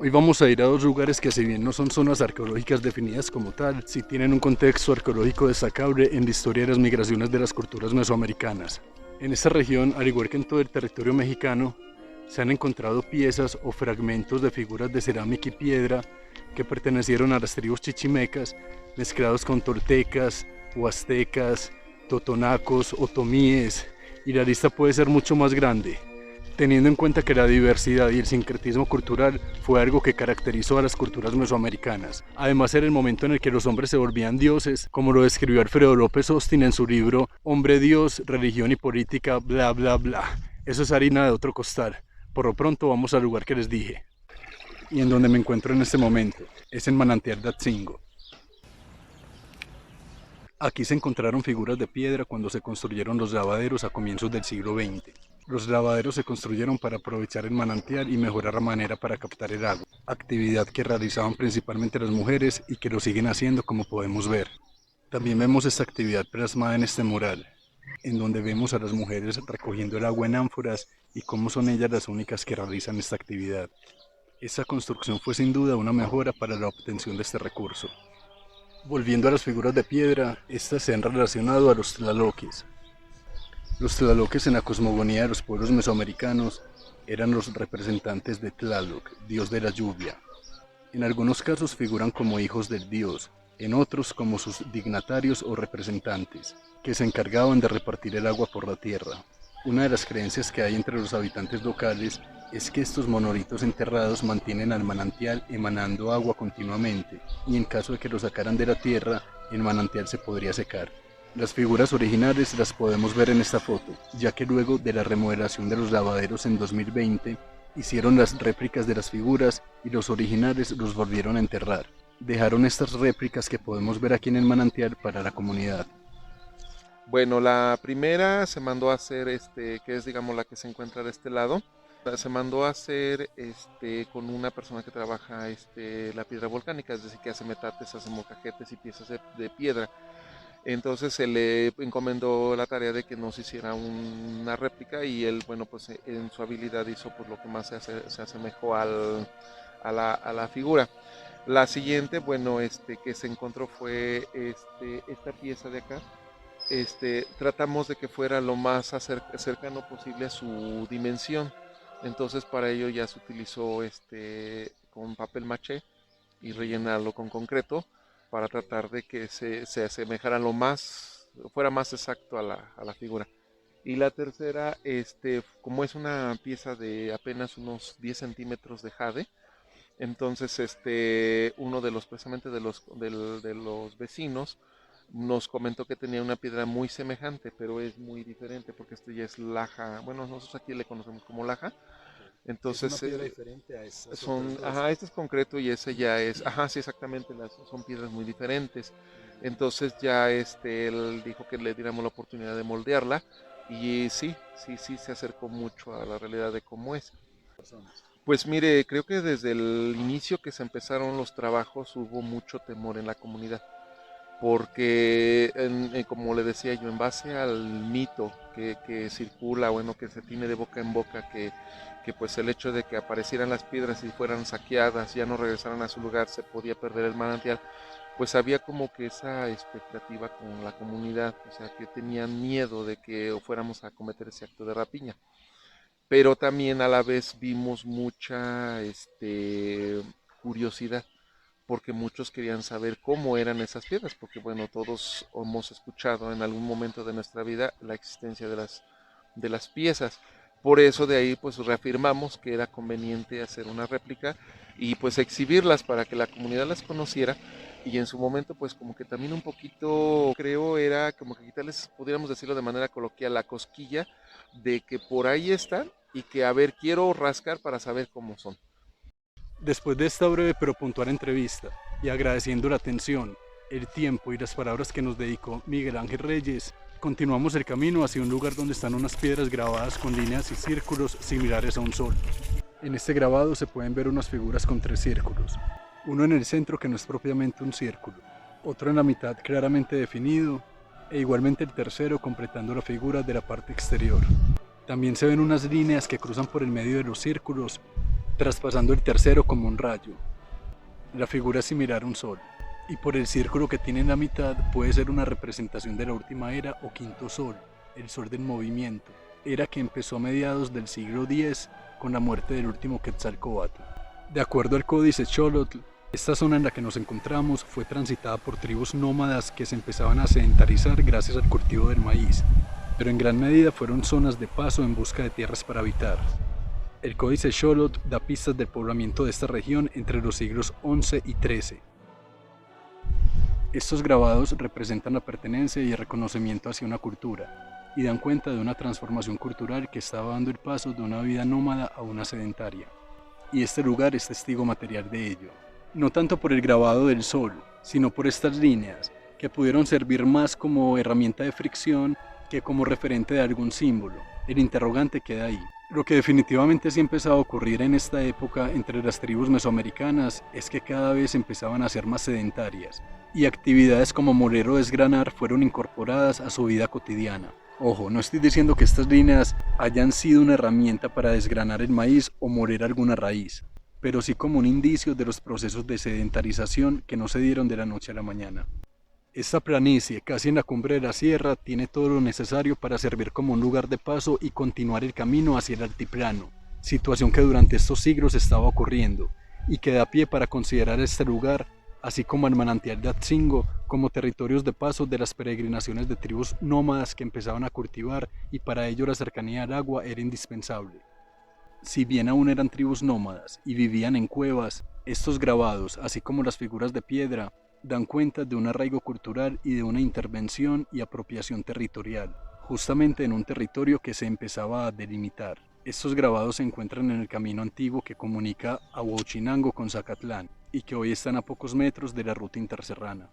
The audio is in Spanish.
Hoy vamos a ir a dos lugares que, si bien no son zonas arqueológicas definidas como tal, sí tienen un contexto arqueológico destacable en la historia de las migraciones de las culturas mesoamericanas. En esta región, al igual que en todo el territorio mexicano, se han encontrado piezas o fragmentos de figuras de cerámica y piedra que pertenecieron a las tribus chichimecas, mezclados con toltecas, huastecas, totonacos, otomíes, y la lista puede ser mucho más grande, teniendo en cuenta que la diversidad y el sincretismo cultural fue algo que caracterizó a las culturas mesoamericanas. Además, era el momento en el que los hombres se volvían dioses, como lo describió Alfredo López Austin en su libro Hombre, Dios, Religión y Política, bla bla bla. Eso es harina de otro costal. Por lo pronto vamos al lugar que les dije, y en donde me encuentro en este momento, es en Manantial de Atzingo. Aquí se encontraron figuras de piedra cuando se construyeron los lavaderos a comienzos del siglo XX. Los lavaderos se construyeron para aprovechar el manantial y mejorar la manera para captar el agua, actividad que realizaban principalmente las mujeres y que lo siguen haciendo, como podemos ver. También vemos esta actividad plasmada en este mural, en donde vemos a las mujeres recogiendo el agua en ánforas y cómo son ellas las únicas que realizan esta actividad. Esta construcción fue sin duda una mejora para la obtención de este recurso. Volviendo a las figuras de piedra, estas se han relacionado a los tlaloques. Los tlaloques, en la cosmogonía de los pueblos mesoamericanos, eran los representantes de Tlaloc, dios de la lluvia. En algunos casos figuran como hijos del dios, en otros como sus dignatarios o representantes, que se encargaban de repartir el agua por la tierra. Una de las creencias que hay entre los habitantes locales es que estos monolitos enterrados mantienen al manantial emanando agua continuamente, y en caso de que lo sacaran de la tierra, el manantial se podría secar. Las figuras originales las podemos ver en esta foto, ya que luego de la remodelación de los lavaderos en 2020, hicieron las réplicas de las figuras y los originales los volvieron a enterrar. Dejaron estas réplicas que podemos ver aquí en el manantial para la comunidad. Bueno, la primera se mandó a hacer, que es digamos la que se encuentra de este lado. Se mandó a hacer con una persona que trabaja la piedra volcánica, es decir, que hace metates, hace molcajetes y piezas de piedra. Entonces se le encomendó la tarea de que nos hiciera una réplica y él, bueno, pues en su habilidad hizo pues lo que más se asemejó a la figura. La siguiente, bueno, que se encontró fue esta pieza de acá. Tratamos de que fuera lo más cercano posible a su dimensión. Entonces para ello ya se utilizó con papel maché y rellenarlo con concreto para tratar de que se asemejara lo más, fuera más exacto a la figura. Y la tercera, como es una pieza de apenas unos 10 centímetros de jade, entonces uno de los, precisamente de los vecinos, nos comentó que tenía una piedra muy semejante, pero es muy diferente porque esto ya es laja, bueno, nosotros aquí le conocemos como laja, Es una entonces piedra diferente a estas otras son, dos. ajá, este es concreto y ese ya es, ajá, sí, exactamente, son piedras muy diferentes. Entonces ya él dijo que le diéramos la oportunidad de moldearla y sí, sí, sí se acercó mucho a la realidad de cómo es. Personas. Pues mire, creo que desde el inicio que se empezaron los trabajos hubo mucho temor en la comunidad porque como le decía yo, en base al mito que circula, bueno, que se tiene de boca en boca, que pues el hecho de que aparecieran las piedras y fueran saqueadas, ya no regresaran a su lugar, se podía perder el manantial, pues había como que esa expectativa con la comunidad, o sea, que tenían miedo de que fuéramos a cometer ese acto de rapiña. Pero también a la vez vimos mucha curiosidad porque muchos querían saber cómo eran esas piedras, porque bueno, todos hemos escuchado en algún momento de nuestra vida la existencia de las piezas. Por eso de ahí pues reafirmamos que era conveniente hacer una réplica y pues exhibirlas para que la comunidad las conociera y en su momento pues como que también un poquito creo era como que quitarles, pudiéramos decirlo de manera coloquial, la cosquilla de que por ahí están y que a ver, quiero rascar para saber cómo son. Después de esta breve pero puntual entrevista, y agradeciendo la atención, el tiempo y las palabras que nos dedicó Miguel Ángel Reyes, continuamos el camino hacia un lugar donde están unas piedras grabadas con líneas y círculos similares a un sol. En este grabado se pueden ver unas figuras con tres círculos, uno en el centro que no es propiamente un círculo, otro en la mitad claramente definido, e igualmente el tercero completando la figura de la parte exterior. También se ven unas líneas que cruzan por el medio de los círculos, traspasando el tercero como un rayo. La figura es similar a un sol, y por el círculo que tiene en la mitad puede ser una representación de la última era o quinto sol, el sol del movimiento, era que empezó a mediados del siglo X con la muerte del último Quetzalcóatl. De acuerdo al Códice Xolotl, esta zona en la que nos encontramos fue transitada por tribus nómadas que se empezaban a sedentarizar gracias al cultivo del maíz, pero en gran medida fueron zonas de paso en busca de tierras para habitar. El Códice Xolotl da pistas del poblamiento de esta región entre los siglos XI y XIII. Estos grabados representan la pertenencia y el reconocimiento hacia una cultura, y dan cuenta de una transformación cultural que estaba dando el paso de una vida nómada a una sedentaria. Y este lugar es testigo material de ello. No tanto por el grabado del sol, sino por estas líneas, que pudieron servir más como herramienta de fricción que como referente de algún símbolo. El interrogante queda ahí. Lo que definitivamente sí empezaba a ocurrir en esta época entre las tribus mesoamericanas es que cada vez empezaban a ser más sedentarias, y actividades como moler o desgranar fueron incorporadas a su vida cotidiana. Ojo, no estoy diciendo que estas líneas hayan sido una herramienta para desgranar el maíz o moler alguna raíz, pero sí como un indicio de los procesos de sedentarización que no se dieron de la noche a la mañana. Esta planicie, casi en la cumbre de la sierra, tiene todo lo necesario para servir como un lugar de paso y continuar el camino hacia el altiplano, situación que durante estos siglos estaba ocurriendo, y que da pie para considerar este lugar, así como el manantial de Atzingo, como territorios de paso de las peregrinaciones de tribus nómadas que empezaban a cultivar, y para ello la cercanía al agua era indispensable. Si bien aún eran tribus nómadas y vivían en cuevas, estos grabados, así como las figuras de piedra, dan cuenta de un arraigo cultural y de una intervención y apropiación territorial, justamente en un territorio que se empezaba a delimitar. Estos grabados se encuentran en el camino antiguo que comunica a Huauchinango con Zacatlán y que hoy están a pocos metros de la ruta interserrana.